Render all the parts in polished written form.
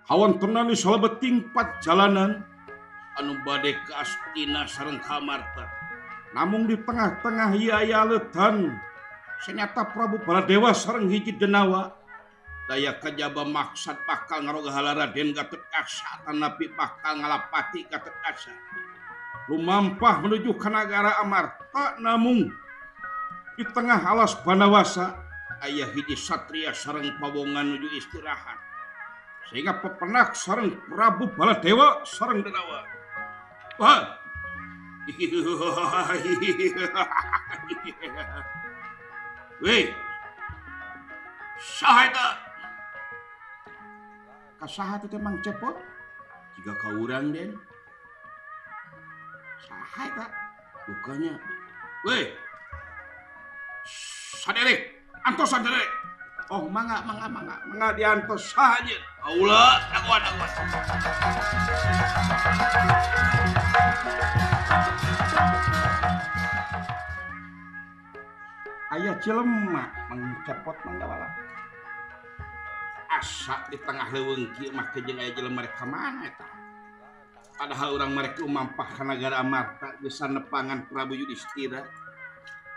Hawan tenani salebeting pat jalanan anu bade ka Astina sareng Kamarta. Namun di tengah-tengah iaya letan senyata Prabu Baladewa sareng hiji denawa daya kajaba maksad bakal ngarogahala Raden Gatot-Kaca tanapi bakal ngalapati Gatot-Kaca. Lumampah menuju ke negara Amarta namun di tengah alas Banawasa ayah hiji satria sareng pawongan menuju istirahat. Sehingga pepenak sareng Prabu Baladewa sareng denawa. Wah. Weh. Saha eta? Kasaha teh Mang Cepot? Jika ka urang den. Saha eta? Bukannya. Weh. Saderek, antos saderek. Oh, mangga diantos saja. Aula, daguan. Aya jelema mangcepot manggawala. Asa di tengah leuweung kieu mah jeung aya jelema rek ka mana eta. Padahal urang mereka umampah ka nagara Amarta geus nepangan Prabu Yudhistira.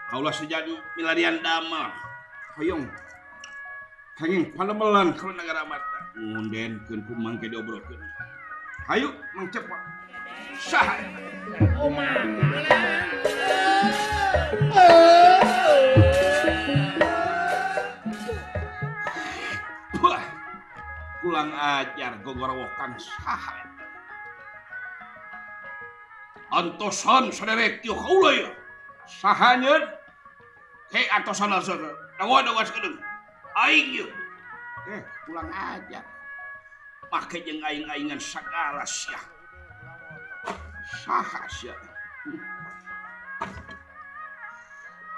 Aula sejadi milarian damel. Hoyong Hanging palemelan ke negara Amarta. Ngunden keun kumang ke diobrolkeun. Hayu Mang Cepot. Saha? Wah. Kulang ajar gogorowokan saha. Antosan saderek teu kaula ya. Sahanyeun? Hei antosan saudara. Dawa sakedeung. Aing yuk. Pulang aja. Pakai jeung aing-aingan sagala sia. Saha sia.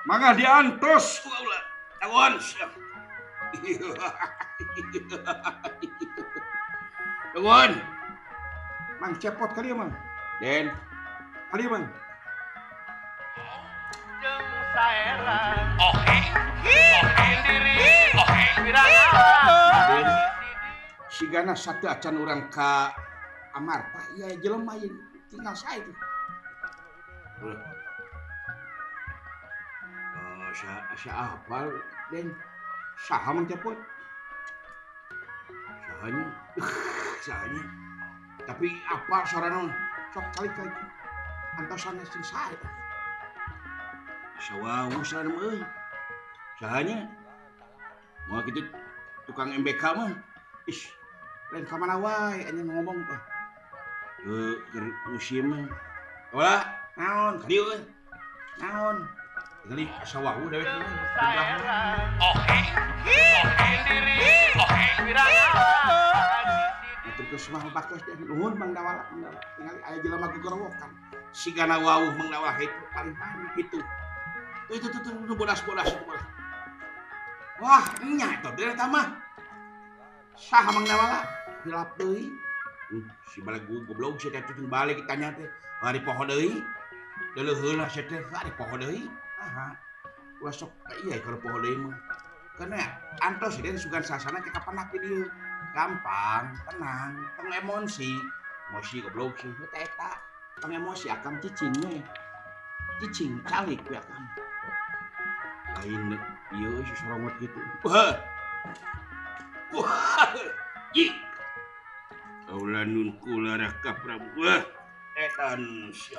Mangga diantos ku kaula. Dawan sia. Dawan. Mang Cepot kali Mang. Den. Kali Mang. Jeung saeran. Oke. Sigana satu acan orang ka Amarta ya jelema yang tinggal saya itu. Sa apa den saha Mang Cepot? Sahanya. Tapi apa sarana sok kali-kali antosan sing sae. Sawawu sarana euy. Sahanya mau gitu tukang MBK mah ish lain ka mana wae anya ngomong teh keur musim mah wala naon dieu euy naon kali sawahu dewek oke terus mah bakos teh nuhun Mang Dawala tinggal aya jelema gogorowokan sigana wawuh Mang Dawala itu paling paling itu bodas itu wah, nya eta teh mah. Saha Mang Dawala? Hilap deui. Si balik goblok si teh tutung balik ditanya teh. Ari poho deui. Deuleuh heula si teh ari poho deui. Aha. Ulah sok ieu keur poho deui mah. Karena antos den sugan sasana ke kapanak dieu. Gampang, tenang, tong emosi. Emosi goblok sih eta. Tong emosi akam cicing we. Cicing calik we akam. Lain ieu si sorongot gitu. Wah. Ji. Kaula nun kula raka Prabu. Wah, edan sia.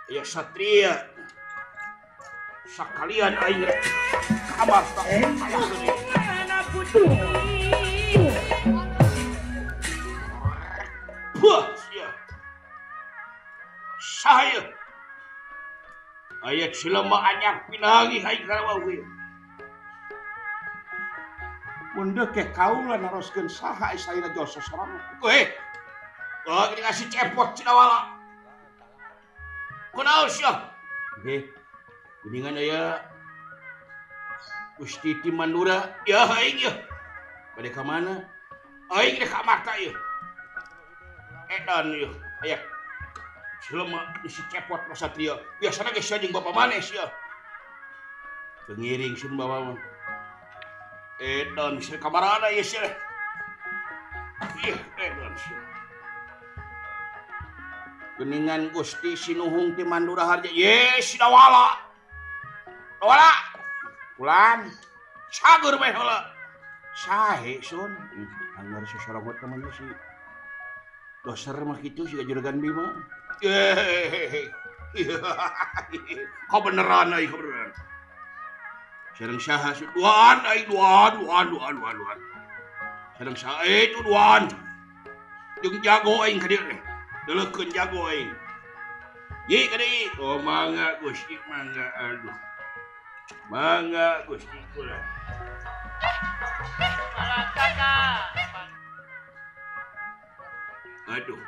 Ya satria. Sakalian aing Amarta. Wah, sia. Saya ayat selama anyak pinagi hai karawawi. Munda ke kaula naroskeun saha saina josos sorang. Weh. Oh, ini ngasih cepot cina wala. Kunaon sia? Nggih. Kuningan aya Gusti Timandura. Ya aing ya. Bade ka mana? Aing di ka Amarta ieu. Edan ieu. Aya selama si cepot pasatria biasana geus jeung bapa manes ya. Pengiring sun bawa mah. Edan si kamarana ieu sia. Geningan Gusti Sinuhung ti Mandura Harja. Yes, Dawala. Dawala. Pulan. Cager bae heula. Sahe sun. Anggar sesorogot temannya si doser mah kitu si Juragan Bima. Kau beneran ai, kau beneran. Sareng saha duan ai duan. Sareng saha itu duan. Jeung jago aing ka dieu. Deulekeun jago aing. Ye ka deui. Oh mangga Gusti mangga aduh. Mangga Gusti kula. Aduh.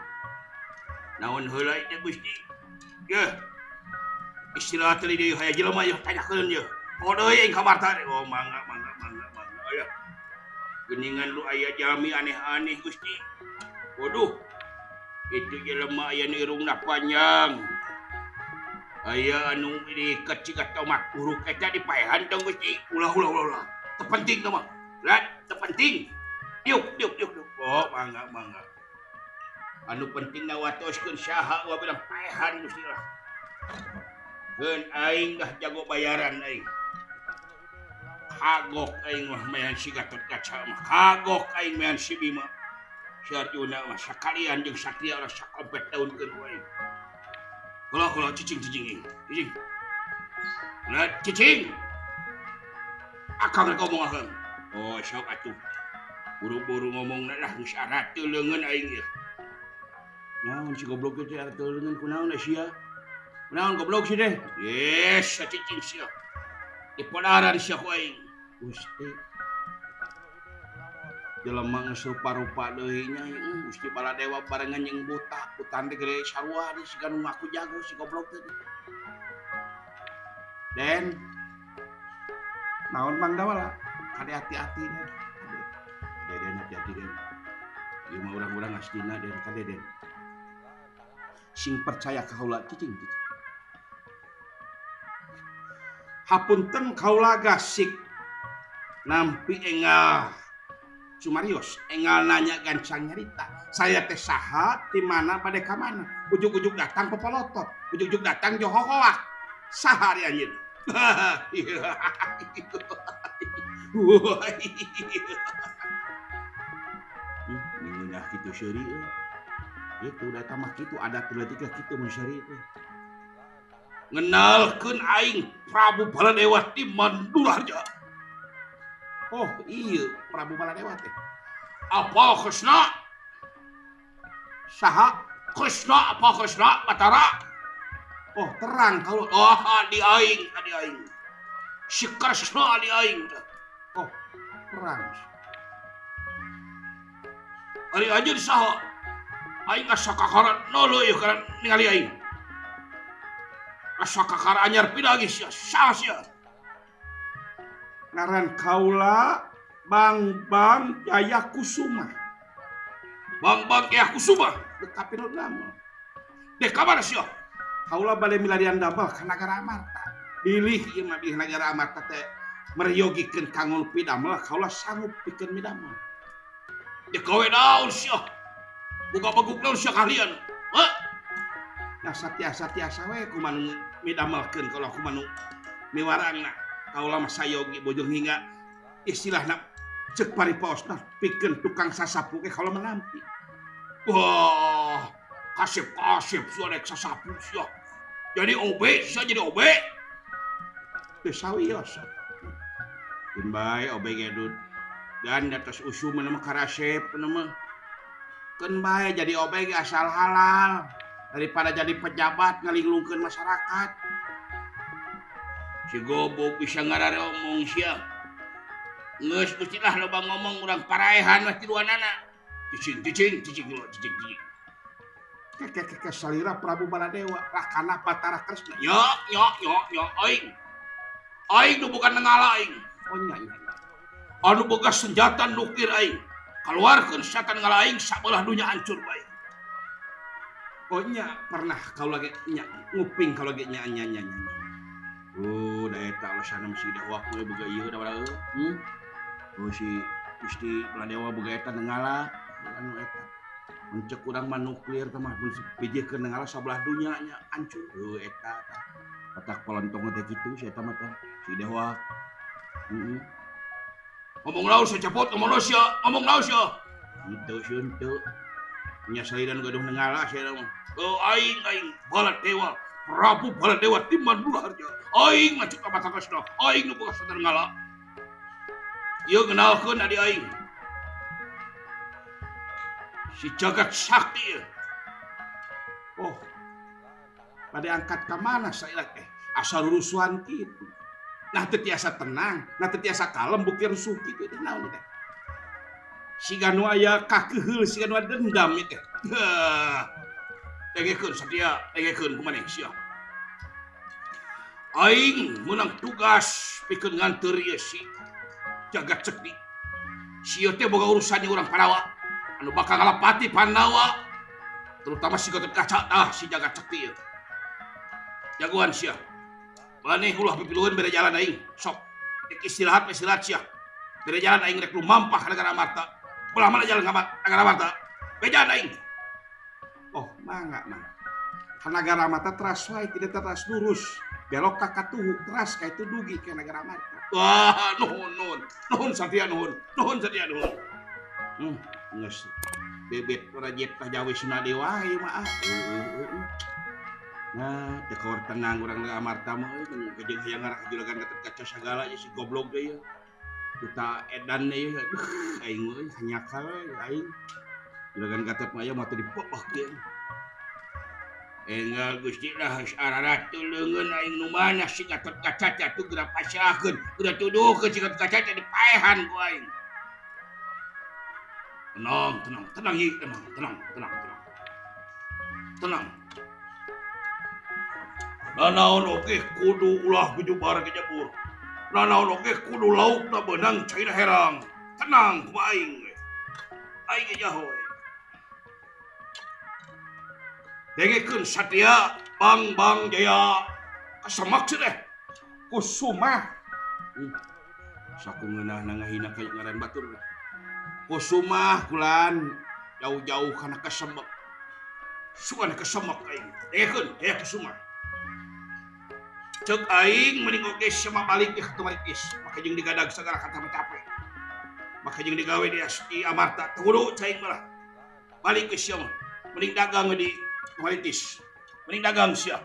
Naon heula ieu Gusti? Yeuh. Istirahat teh deui hayang jelema yeuh tanyakeun yeuh. Oh deui aing kabarta. Oh mangga. Aya. Geningan lu aya jami aneh-aneh Gusti. Waduh. Itu jelema aya nu irungna panjang. Aya anu diiket ciga tomat buruk eta dipaehan tong Gusti. Ulah. Teu penting teh mah. Lat, teu penting. Diuk. Oh, mangga. Anu penting na watoskeun saha wa bilang paehan Gusti lah. Geun aing dah jago bayaran aing. Kagok aing mah mean si Gatot Kaca mah. Kagok aing mean si Bima. Si Arjuna mah sakalian jeung Satria urang sakompet daunkeun wae. Kula cicing. Cicing. Nah, cicing. Akang rek ngomong akang. Oh, sok atuh. Buru-buru ngomongna lah geus arat teu leungeun aing ieu. Naon si goblok teh arat teu leungeun kunaon sia? Kunaon goblok si teh? Yes, cicing sia. Dipadaran sia ku aing. Gusti. Jelema geus rupa-rupa deui nya Gusti Baladewa barengan jeung buta. Butan teh gede sarua di siga nu ngaku jago si goblok teh. Den. Naon Mang Dawala? Kade hati-hati den. Kade hati-hati den. Ieu mah urang-urang astina den kade den. Sing percaya ka kaula cicing. Hapunten kaula gasik nampi engal Sumarios, engal nanya gancang nyarita. Saya teh saha, di mana, bade ka mana. Ujug-ujug datang pepolotot, ujug-ujug datang johohoak. Saha ari anjeun. Mingeunah kitu seuri euy. Itu data mah kitu adat leutik kitu mun seuri teh. Ngenalkeun aing Prabu Baladewa di Mandura Harja. Oh iya Prabu Baladewa teh. Apa Krishna? Saha? Krishna apa Krishna? Batara? Oh terang kalau. Oh adi aing. Si Krishna adi aing. Oh terang. Ari aja di saha? Aing asa kakaran nolo ieu kan ningali aing. Asa kakar anyar pidagi sia. Saha sia? Ngaran kaula Bang Jaya Kusuma. Bang Jaya Kusuma dekapin nama. Dek kamana sia? Kaula bade milarian dabal ka Nagara Amarta. Bilih ieu mah bilih Nagara Amarta teh meryogikeun kanggo pidamel kaula sanggup pikeun midamel. Dek gawe naon sia? Boga baguk naon sia kalian? Hah? Nah satia-satia we kumaha midamelkeun kalau kumaha miwarangna. Kaula mah sayogi bojong hingga istilahna cek pariposna pikeun tukang sasapu ge kaula menampi. Wah, kasep sia rek sasapu sia. Jadi OB. Teu sawios. Keun bae OB ge dud. Ganda tos usum mah karasep mah. Keun bae jadi OB ge asal halal daripada jadi pejabat ngalinglungkeun masyarakat. Si goblok bisa ngarare omong sia. Geus mestilah loba ngomong urang paraehan mah tiluanana. Cicing. Keke salira Prabu Baladewa rakana Batara Kresna. Yo aing nu bukan nengala aing. Oh nya. Anu boga senjata nuklir aing. Kaluarkeun setan ngala aing sabelah dunya hancur bae. Oh nya pernah kaula ge nya nguping kaula ge nya. Oh, da eta alasanna mesti dakwah boga ieu da Oh si Gusti Baladewa boga eta nengala anu eta mencek urang mah nuklir teh mah pijikeun ngala sabelah dunya nya hancur eta otak polontong teh kitu si eta mah teh si dewa ngomong naon sia cepot ngomong naon sia henteu sieun henteu nya saliran gaduh ngala sia mah aing balat dewa Prabu Baladewa Timan Harja aing mah cek mata kasna aing nu boga sadar ngala ieu kenalkeun adi aing si jagat sakti oh pada angkat ke mana saya asal rusuhan gitu nah teu tiasa tenang nah teu tiasa kalem bukti rusuh kitu teh naon teh siga nu aya kakeheul siga nu dendam teh dengekeun sadia dengekeun kumaneh sia aing menang tugas pikeun nganteur ieu si jagat sakti sia teh boga urusannya urang Pandawa anu bakal ngalapati Pandawa terutama si Gatot Kaca si jagat sakti ieu jagoan sia maneh ulah pipilueun bere jalan aing sok istirahat sia bere jalan aing rek lumampah ka Negara Amarta ulah mana jalan ka Negara Amarta bejaan aing oh mangga mah ka Negara Amarta teras wae tidak teras lurus belok ka katuhu teras ka itu dugi ke Negara Amarta wah nuhun satia nuhun geus bebet rajet pajawisna dewa ieu mah nah tekor tenang urang Negara Amarta mah jeung hayang ngarah juragan Gatot Kaca sagala si goblok deui kuta edan deui aing euy hanyakal aing juragan Gatot mah aya mah teu dipeuh kieu enggal Gusti lah ararat tuleungeun aing nu manah si Gatot Kaca atuh geura pasyakeun geura tuduhkeun si Gatot Kaca dipaehan ku aing tenang ieu tenang nanaon oge kudu ulah gujubar ke jabur nanaon oge kudu laukna beunang caina herang tenang ku aing ge jahoe dengekeun satia Bang Jaya kasemak deh Kusuma sakungeunah ngahina kaya ngaran batur Kusuma kulan jauh-jauh kana kasemak sugan kasemak aing dengekeun aya Kusuma cek aing mending oge sama balik ke Tumaritis maka jeung digadag sagala kata capek maka jeung digawe di Amarta kudu cai malah balik ke sia mending dagang di Tumaritis mending dagang sia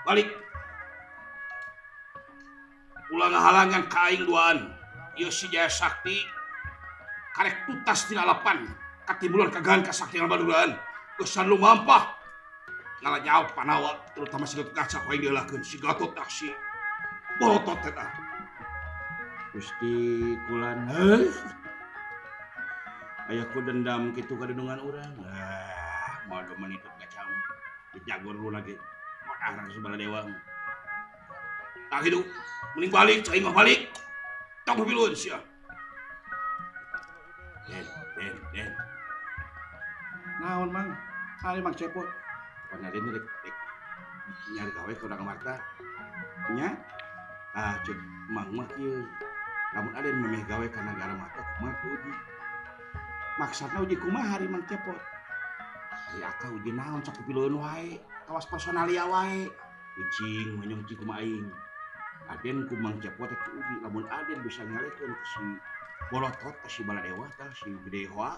balik ulah ngahalangan ka aing duaan ieu si Jaya Sakti karek tutas tina lapan katimulan kagahan ka sakti Baduran geus lumampah ngalah nyawa Pandawa terutama si Gatot Kaca ku aing diheulakeun si Gatot tah si bolotot eta Gusti kulan aya ku dendam kitu ka dudungan urang moal demen itu Kaca dijagor lu lagi modal si Baladewa tah kitu mending balik cai mah balik tong pipilueun sia den naon mang ari mang cepot Panadin rek nyari gawe ke urang Amarta nya cek mang mah kieu lamun aden memeh gawe ka Negara Amarta kumaha uji maksudna uji kumaha hari mang cepot ari aka uji naon sok pipilueun wae kawas personalia wae icing manyong uji kumaha aing aden ku mang cepot teh uji lamun aden bisa ngalekeun si bolotot si Baladewa tah si Gedewa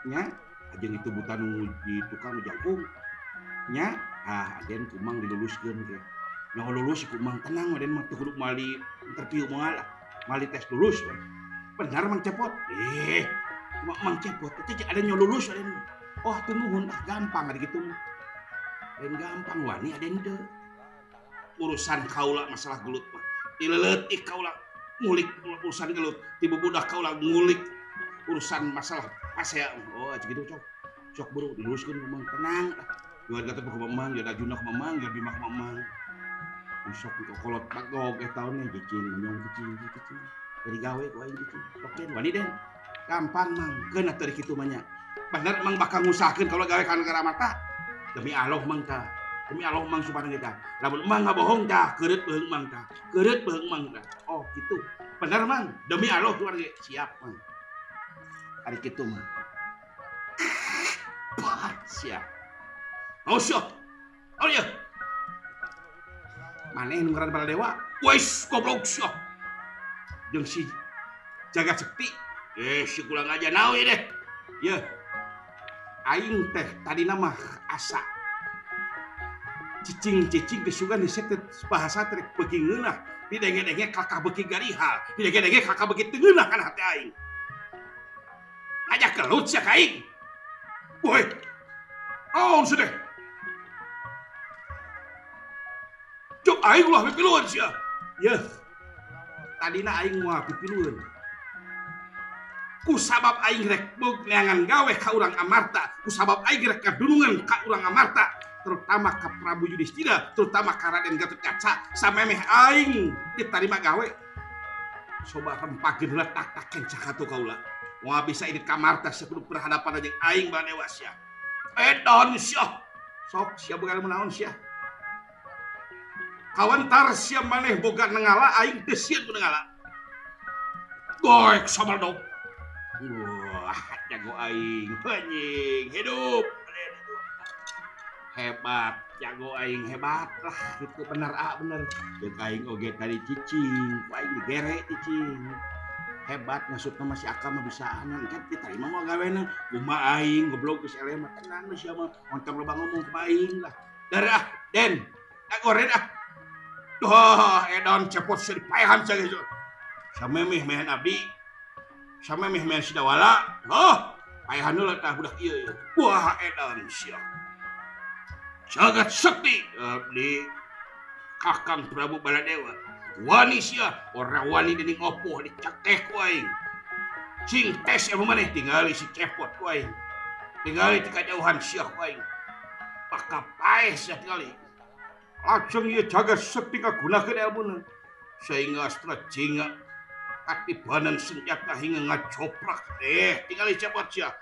nya ajeng itu buta nu di tukang jangkung nya aden kumang diluluskeun ge nya lulus kumang tenang aden mah teu kudu mali interview moal mali tes lulus we benar mang cepot mang cepot teh aden nya lulus aden oh teu nuhun gampang ari kitu mah lain gampang wani aden teu urusan kaula masalah gelut mah dileleutik kaula ngulik urusan gelut ti budak kaula ngulik urusan masalah pasea oh kitu sok buru diluluskeun kumang tenang jual Gatot ku mamang jual Arjuna ku mamang jual Bima ku mamang sok kolot pagog tahun nih kecil nyong kecil dari gawe ku aing kecil sok den wani den gampang mang keun atuh kitu mah nya bener mang bakal ngusahakeun kalau gawe ka Negara Amarta demi Allah mang tah demi Allah mang subhanahu kita lamun mang ngabohong dah keureut beung mang dah keureut beung mang dah oh gitu bener mang demi Allah keluarga siap mang ari kitu mang siap oh siap oh ya maneh nu ngaran Baladewa wes goblok siap jeung si jaga sekti si kulang aja naon deh ya aing teh tadi nama asa cicing kesugan disetet bahasa trek beuki ngeunah didenge-denge kakak beuki garihal didenge-denge kakak beuki teu ngeunah kana hati aing aja kelut sia ka aing woi naon sudah cuk aing ulah pipilueun sia ya tadina aing moal pipilueun ku sabab aing rek beug neangan gawe ka urang Amarta ku sabab aing rek kadunungan ka urang Amarta terutama ke Prabu Yudhistira, terutama ke Raden Gatotkaca, samemeh aing ditarima gawe. Coba rempakeun letak kencah atuh kaula. Moal bisa ini Kamarta sia kudu berhadapan jeung aing Baladewa sia. Edon sia. Sok sia boga naon sia. Kawentar sia maneh boga nengala aing teu sieun ku nengala. Goek sabaldo. Wah, jago aing anjing hidup. Hebat jago aing hebat lah gitu bener bener jeung aing oge tadi cicing aing digere cicing hebat maksudna masih akal mah bisaan kan kita imah mah gawena kumaha aing goblok geus eleh mah tenang we sia mah montong loba ngomong ka aing lah darah den goren doh edon cepot sia dipaehan sia geus samemeh mehen abdi samemeh mehen sidawala paehan heula tah budak ieu wah edon sia jagat sekti abdi Kakang Prabu Baladewa wani sia ora wani dening opoh dicekeh ku aing cing tes anu maneh tingali si cepot ku aing tingali ti kajauhan sia ku aing pakapaeh sia tingali lajeng ieu jagat sekti kagunakeun elmuna sehingga astra jinga katibanan senjata hingga ngacoprak tingali cepot sia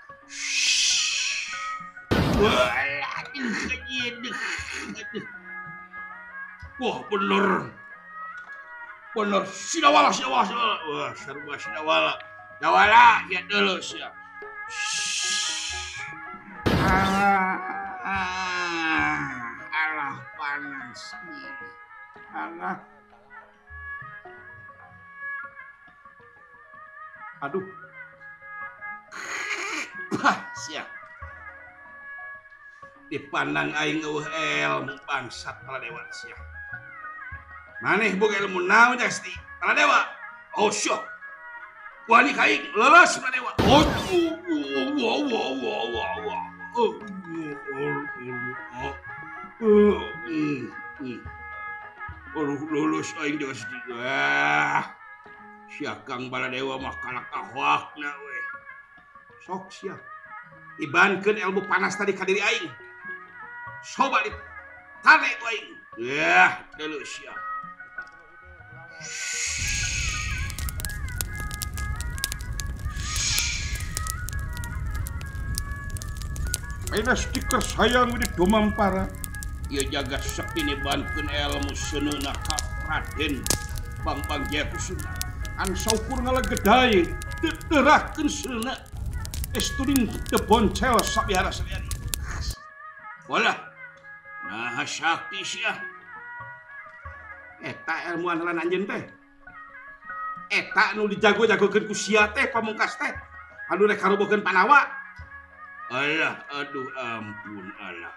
wah bener sidawala wah sarua sidawala ya dulu sia alah panas alah aduh sia dipandang aing eueuh ilmu bangsat Baladewa sia. Maneh boga ilmu naon Asti? Baladewa. Oh syok. Wani ka aing leles Baladewa. Oh. Lulus aing jeung Asti. Sia Kang Baladewa mah kalak ahwakna we. Sok sia. Ibankeun ilmu panas tadi ka diri aing. Coba ditarik aing. Yah, dulu sia. Maina stiker sayang di Domampara. Ieu jagat sekti nibankeun ilmu seuneuna ka Raden Bambang Jayapusuma. An saukur ngalegedai teuterahkeun seuneuna. Esturing teu boncel sabihara salian. Walah nah sakti sia eta ilmu andalan anjeun teh eta nu dijago-jagokeun ku sia teh pamungkas teh anu rek karubokeun Panawa alah aduh ampun alah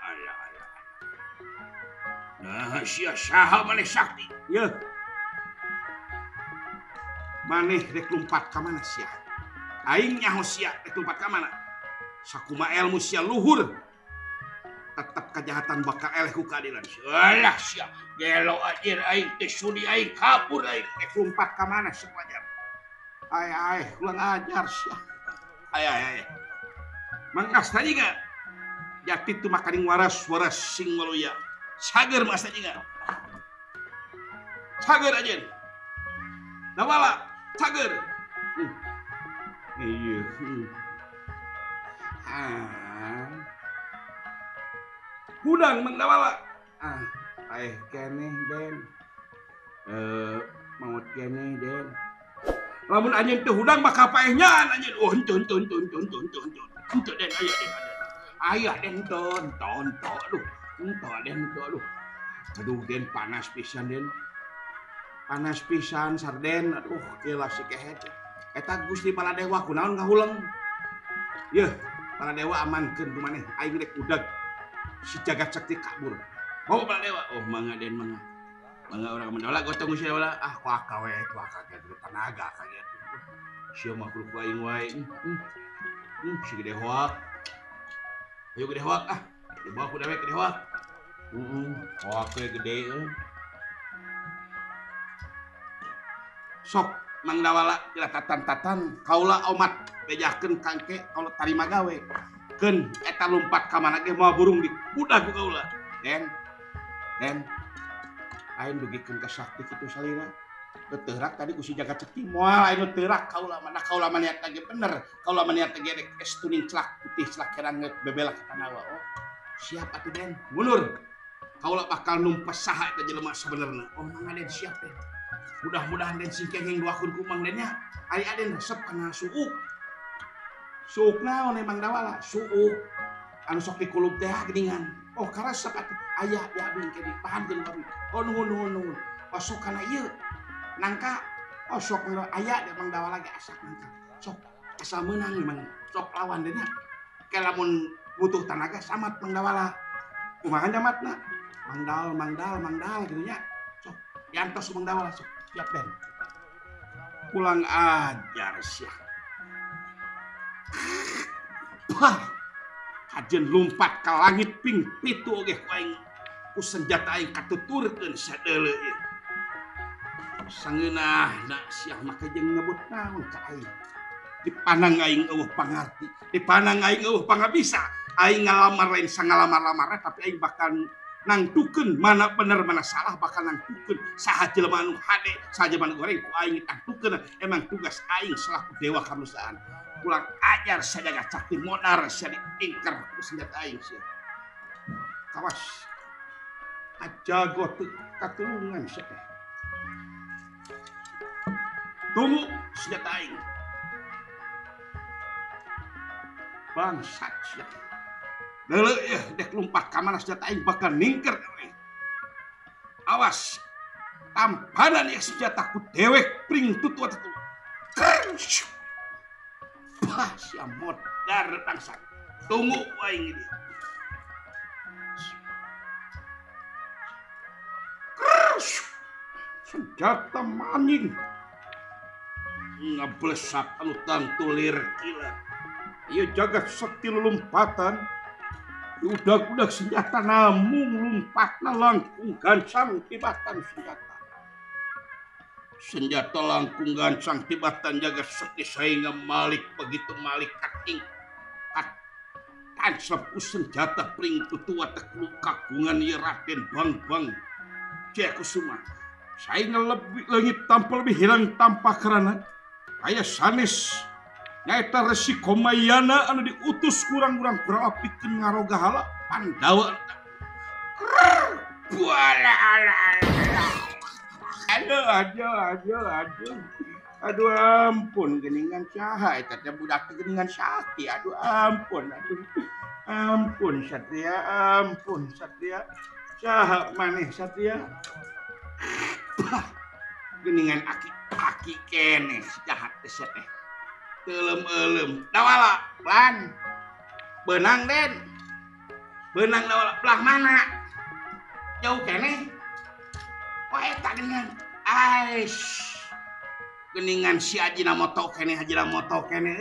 nah sia saha maneh sakti ye maneh rek lumpat ka mana sia aing nyaho sia rek lumpat ka mana sakumaha ilmu sia luhur tetap kejahatan bakal eleh ku keadilan. Alah sia, gelo anjir aing teh sudi aing kabur aing teh lompat ka mana sok wajar. Ai kurang ajar sia. Ai. Mangkas tadi enggak? Jati tu makaning waras sing waluya. Sager mas tadi enggak? Sager anjir. Nawala, sager. Iya. Hudang Mang Dawala ah kene Den maut kene Den lamun anjeun teu hudang maka paehnya anjeun oh entun Den aya Den ton aduh Den aduh Den panas pisan Den panas pisan sarden aduh gila si kehet eta Gusti Baladewa kunaon ngahulang yeuh Baladewa amankeun ku maneh aing rek udag si jagat sakti kabur oh Baladewa oh mangga Den mangga urang menolak gotong Gusti Baladewa ah ku akawe tu akaget tenaga kaget sia makhluk aing wae si gede hoak ayo gede hoak ah dibawa ku dewek gede hoak hoak gede sok Mang Dawala kira tatan kaula omat bejakeun kangke kaula tarima gawe keun eta lompat ka mana ge moal burung di kuda ku kaula Den aing dugikeun ka sakti kitu salira teurak tadi ku si jagat sakti moal aing teurak kaula maniat ge bener kaula maniat ge rek estuning celak putih celak kerang bebelak ka tanawa oh siap atuh Den mundur kaula bakal numpes saha eta jelema sabenerna oh mangga Den siap Den mudah-mudahan Den singkeng yang duakeun ku Mang Den nya ari Den resep kana suuk naon Mang Dawala suuk anu sok dikulub teh geuningan oh karesep atuh aya di abdi ke dipahankeun abdi oh nuhun oh sok kana ieu nangka oh sok aya di Mang Dawala ge asak nangka sok asa meunang memang sok lawan Den nya ke lamun butuh tenaga samat Mang Dawala kumaha jamatna mangdal gitu nya sok yantos Mang Dawala sok siap Den pulang ajar sia kajen lompat ke langit ping pitu oge ku aing ku senjata aing katuturkeun sadeuleu ieu sangeunahna sia make jeung nyebut naon ka aing dipandang aing eueuh pangarti dipandang aing eueuh pangabisa aing ngalamar lain sangalamar-lamar tapi aing bakal nangtukeun mana bener mana salah bakal nangtukeun saha jelema anu hade saha jelema anu goreng ku aing tangtukeun emang tugas aing selaku dewa kamanusiaan pulang ajar sajagat sakti modar sia diingker ku senjata aing sia kawas ajago katulungan sia teh tunggu senjata aing bangsat sia Leuleuh ya dek lompat ka mana senjata aing bakal ningker awas tampanan ya senjata ku dewek pring tutu ataku bah sia modar bangsat tunggu aing ini senjata maning ngablesak anu tantulir gila ieu jagat sakti lompatan udag-udag senjata namung lompatna langkung gancang tibatan senjata langkung gancang tibatan jagat sakti sainga malik begitu malik kating tansap ku senjata pring tutua teklu kagungan ieu Raden Bang Jaya Kusuma sainga lebih leungit tanpa lebih hirang tanpa kerana aya sanes nyaeta Resi Komayana anu diutus kurang-kurang pikeun ngaroga hala Pandawa aduh ampun geuningan saha eta teh budak geuningan sakti aduh ampun Satria saha maneh Satria geuningan aki keneh jahat teh teh Telem Dawala plan benang Den benang Dawala belah mana jauh kene kok eta geuningan geuningan si Ajinomoto kene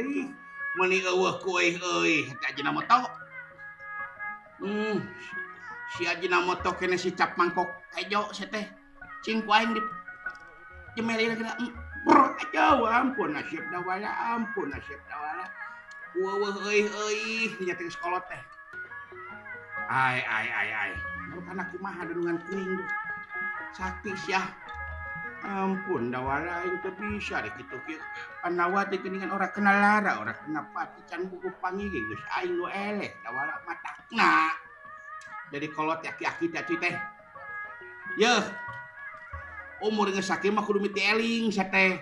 euy meuni eueuh ku euy eta Ajinomoto si Ajinomoto kene si cap mangkok hejo sia teh cing ku aing di jemelina kena jauh ampun nasib Dawala eueuh euy nya teh sekolot teh ai kana kumaha denungan kuring sakti sia ampun Dawala aing teu bisa deh kitu kieu panawa teh geuningan ora kenal lara ora kena pati can buku panggih geus aing nu eleh Dawala matakna Jadi kolot aki-aki teh. Yeuh. Umur geus sakieu mah kudu miti eling teh.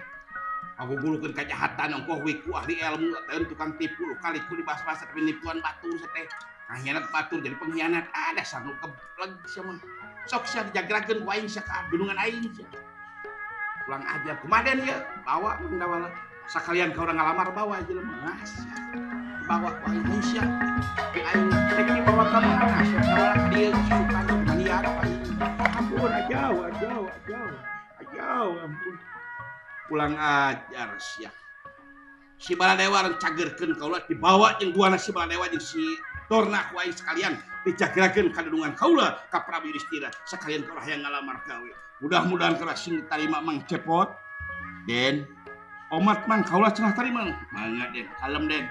Aku gulukeun kajahatan ongkoh we ku ahli ilmu teu tukang tipu kali ku dibahas-bahas tapi nipuan batur teh. Pengkhianat batur jadi pengkhianat. Dasar nu kebleg sama. Sok sia dijagrakeun ku aing sia ka gunungan aing sia. Pulang ajar kumaden ya bawa mendawala sakalian ka urang ngalamar bawa jelema. Bawa ku aing sia. Aing rek dibawa ka mana sia bawa ka dieu sukan maniar aing. Ampun jauh ampun. Pulang ajar sia. Si Baladewa rek cagerkeun kaula dibawa jeung duana si Baladewa jeung si Dorna ku aing sekalian dijagrakeun ka dedungan kaula ka Prabu Yudhistira sekalian kaula hayang ngalamar gawe. Mudah-mudahan kaula sing tarima Mang Cepot. Den, omat Mang kaula cenah tarima. Mangga Den, kalem Den.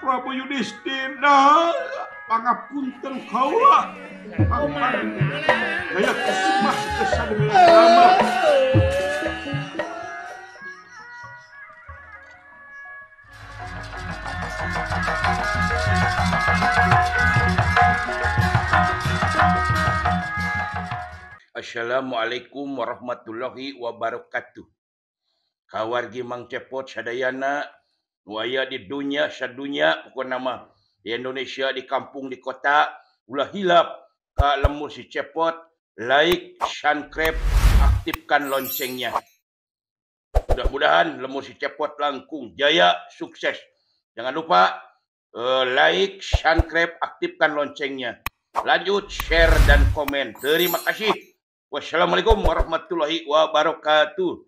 Prabu Yudhistira pangapunten kaula. Paman. Daya kesimah kesadeureun rama. Assalamualaikum warahmatullahi wabarakatuh. Kawargi Mang Cepot sadayana nu aya di dunya sadunya pokona mah di Indonesia di kampung di kota ulah hilap ka lemur si Cepot like, subscribe, aktifkan loncengnya. Mudah-mudahan lemur si Cepot langkung jaya sukses. Jangan lupa like, subscribe, aktifkan loncengnya. Lanjut share dan komen. Terima kasih. Wassalamualaikum warahmatullahi wabarakatuh.